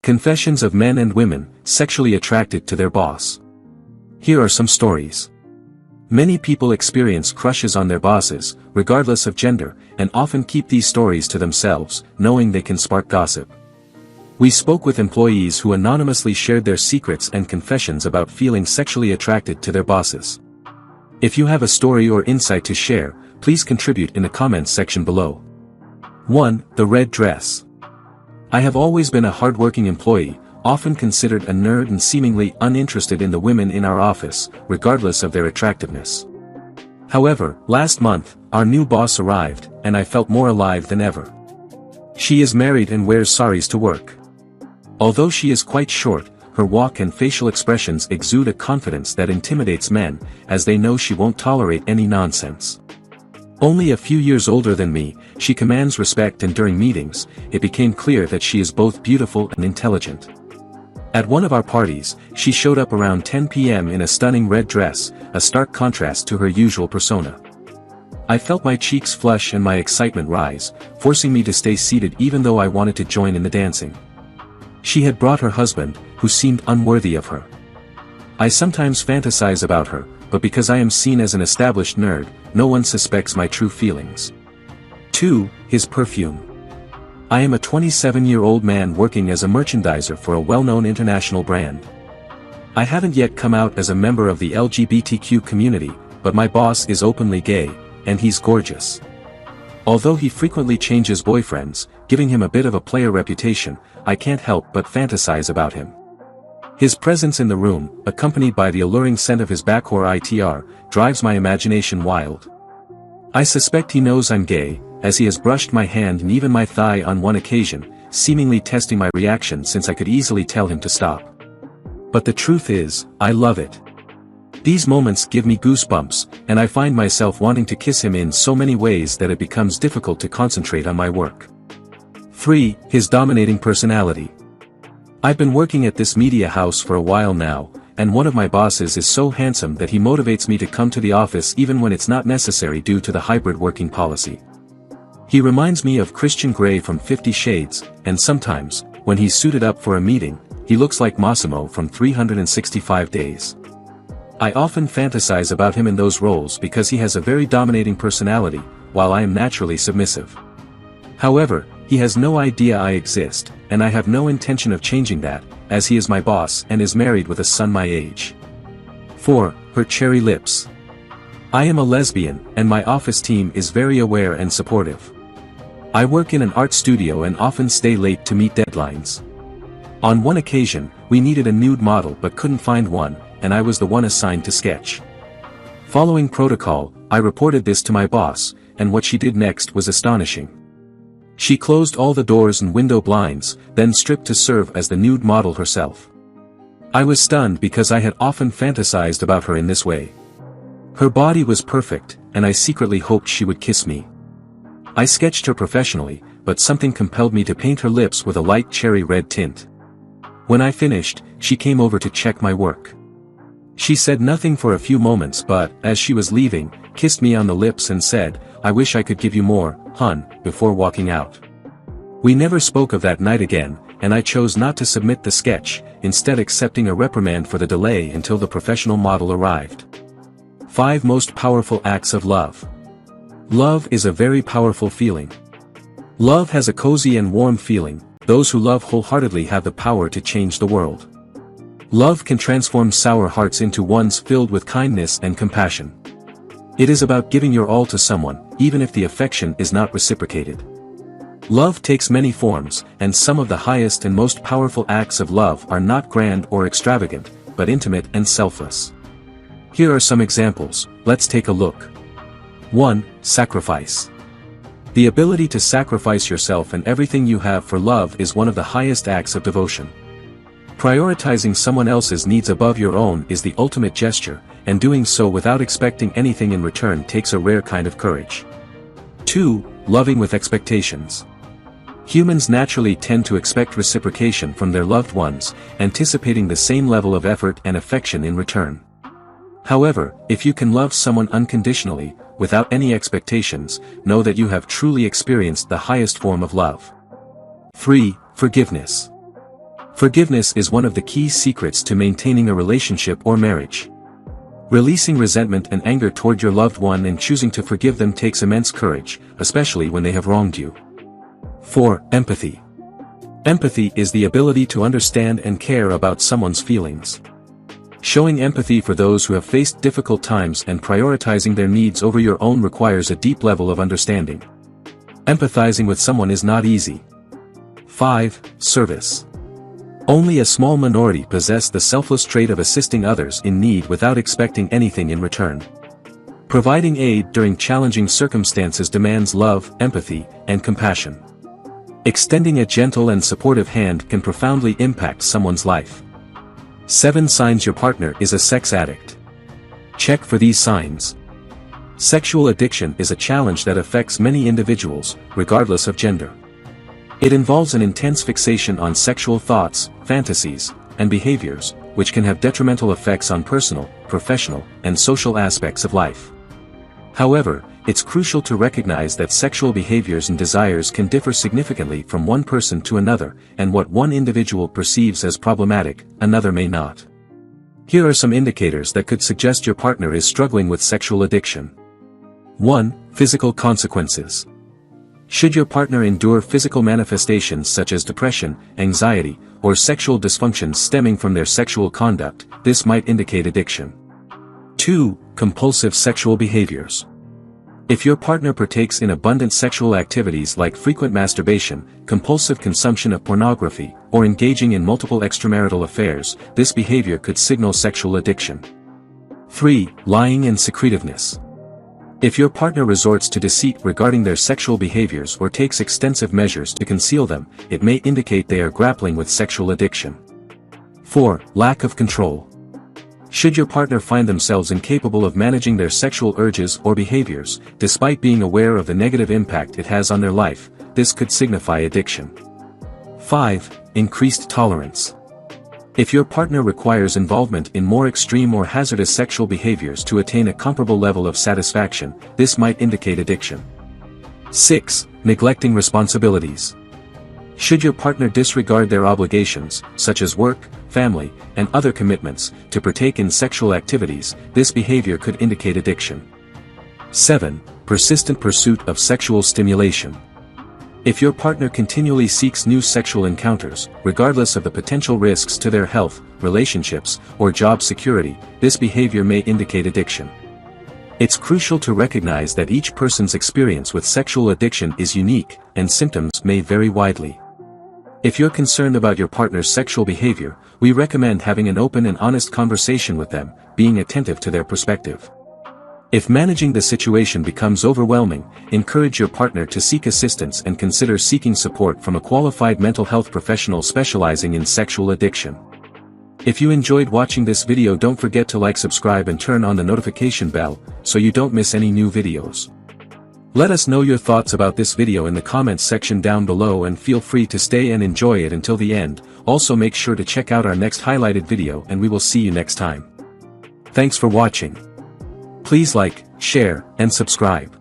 Confessions of men and women, sexually attracted to their boss. Here are some stories. Many people experience crushes on their bosses, regardless of gender, and often keep these stories to themselves, knowing they can spark gossip. We spoke with employees who anonymously shared their secrets and confessions about feeling sexually attracted to their bosses. If you have a story or insight to share, please contribute in the comments section below. 1. The red dress. I have always been a hardworking employee, often considered a nerd and seemingly uninterested in the women in our office, regardless of their attractiveness. However, last month, our new boss arrived, and I felt more alive than ever. She is married and wears saris to work. Although she is quite short, her walk and facial expressions exude a confidence that intimidates men, as they know she won't tolerate any nonsense. Only a few years older than me, she commands respect, and during meetings, it became clear that she is both beautiful and intelligent. At one of our parties, she showed up around 10 p.m. in a stunning red dress, a stark contrast to her usual persona. I felt my cheeks flush and my excitement rise, forcing me to stay seated even though I wanted to join in the dancing. She had brought her husband, who seemed unworthy of her. I sometimes fantasize about her, but because I am seen as an established nerd, no one suspects my true feelings. 2. His perfume. I am a 27-year-old man working as a merchandiser for a well-known international brand. I haven't yet come out as a member of the LGBTQ community, but my boss is openly gay, and he's gorgeous. Although he frequently changes boyfriends, giving him a bit of a player reputation, I can't help but fantasize about him. His presence in the room, accompanied by the alluring scent of his Behaviour ITR, drives my imagination wild. I suspect he knows I'm gay, as he has brushed my hand and even my thigh on one occasion, seemingly testing my reaction since I could easily tell him to stop. But the truth is, I love it. These moments give me goosebumps, and I find myself wanting to kiss him in so many ways that it becomes difficult to concentrate on my work. 3. His dominating personality. I've been working at this media house for a while now, and one of my bosses is so handsome that he motivates me to come to the office even when it's not necessary due to the hybrid working policy. He reminds me of Christian Grey from 50 Shades, and sometimes, when he's suited up for a meeting, he looks like Massimo from 365 Days. I often fantasize about him in those roles because he has a very dominating personality, while I am naturally submissive. However, he has no idea I exist, and I have no intention of changing that, as he is my boss and is married with a son my age. 4. Her cherry lips. I am a lesbian, and my office team is very aware and supportive. I work in an art studio and often stay late to meet deadlines. On one occasion, we needed a nude model but couldn't find one, and I was the one assigned to sketch. Following protocol, I reported this to my boss, and what she did next was astonishing. She closed all the doors and window blinds, then stripped to serve as the nude model herself. I was stunned because I had often fantasized about her in this way. Her body was perfect, and I secretly hoped she would kiss me. I sketched her professionally, but something compelled me to paint her lips with a light cherry red tint. When I finished, she came over to check my work. She said nothing for a few moments but, as she was leaving, kissed me on the lips and said, "I wish I could give you more, hun," before walking out. We never spoke of that night again, and I chose not to submit the sketch, instead accepting a reprimand for the delay until the professional model arrived. 5 Most powerful acts of love. Love is a very powerful feeling. Love has a cozy and warm feeling. Those who love wholeheartedly have the power to change the world. Love can transform sour hearts into ones filled with kindness and compassion. It is about giving your all to someone, even if the affection is not reciprocated. Love takes many forms, and some of the highest and most powerful acts of love are not grand or extravagant, but intimate and selfless. Here are some examples, let's take a look. 1. Sacrifice. The ability to sacrifice yourself and everything you have for love is one of the highest acts of devotion. Prioritizing someone else's needs above your own is the ultimate gesture, and doing so without expecting anything in return takes a rare kind of courage. 2. Loving with expectations. Humans naturally tend to expect reciprocation from their loved ones, anticipating the same level of effort and affection in return. However, if you can love someone unconditionally, without any expectations, know that you have truly experienced the highest form of love. 3. Forgiveness. Forgiveness is one of the key secrets to maintaining a relationship or marriage. Releasing resentment and anger toward your loved one and choosing to forgive them takes immense courage, especially when they have wronged you. 4. Empathy. Empathy is the ability to understand and care about someone's feelings. Showing empathy for those who have faced difficult times and prioritizing their needs over your own requires a deep level of understanding. Empathizing with someone is not easy. 5. Service. Only a small minority possess the selfless trait of assisting others in need without expecting anything in return. Providing aid during challenging circumstances demands love, empathy, and compassion. Extending a gentle and supportive hand can profoundly impact someone's life. 7 signs your partner is a sex addict. Check for these signs. Sexual addiction is a challenge that affects many individuals, regardless of gender. It involves an intense fixation on sexual thoughts, fantasies, and behaviors, which can have detrimental effects on personal, professional, and social aspects of life. However, it's crucial to recognize that sexual behaviors and desires can differ significantly from one person to another, and what one individual perceives as problematic, another may not. Here are some indicators that could suggest your partner is struggling with sexual addiction. 1. Physical consequences. Should your partner endure physical manifestations such as depression, anxiety, or sexual dysfunctions stemming from their sexual conduct, this might indicate addiction. 2. Compulsive sexual behaviors. If your partner partakes in abundant sexual activities like frequent masturbation, compulsive consumption of pornography, or engaging in multiple extramarital affairs, this behavior could signal sexual addiction. 3. Lying and secretiveness. If your partner resorts to deceit regarding their sexual behaviors or takes extensive measures to conceal them, it may indicate they are grappling with sexual addiction. 4. Lack of control. Should your partner find themselves incapable of managing their sexual urges or behaviors, despite being aware of the negative impact it has on their life, this could signify addiction. 5. Increased tolerance. If your partner requires involvement in more extreme or hazardous sexual behaviors to attain a comparable level of satisfaction, this might indicate addiction. 6. Neglecting responsibilities. Should your partner disregard their obligations, such as work, family, and other commitments, to partake in sexual activities, this behavior could indicate addiction. 7. Persistent pursuit of sexual stimulation. If your partner continually seeks new sexual encounters, regardless of the potential risks to their health, relationships, or job security, this behavior may indicate addiction. It's crucial to recognize that each person's experience with sexual addiction is unique, and symptoms may vary widely. If you're concerned about your partner's sexual behavior, we recommend having an open and honest conversation with them, being attentive to their perspective. If managing the situation becomes overwhelming, encourage your partner to seek assistance and consider seeking support from a qualified mental health professional specializing in sexual addiction. If you enjoyed watching this video, don't forget to like, subscribe, and turn on the notification bell, so you don't miss any new videos. Let us know your thoughts about this video in the comments section down below, and feel free to stay and enjoy it until the end. Also make sure to check out our next highlighted video, and we will see you next time. Thanks for watching. Please like, share, and subscribe.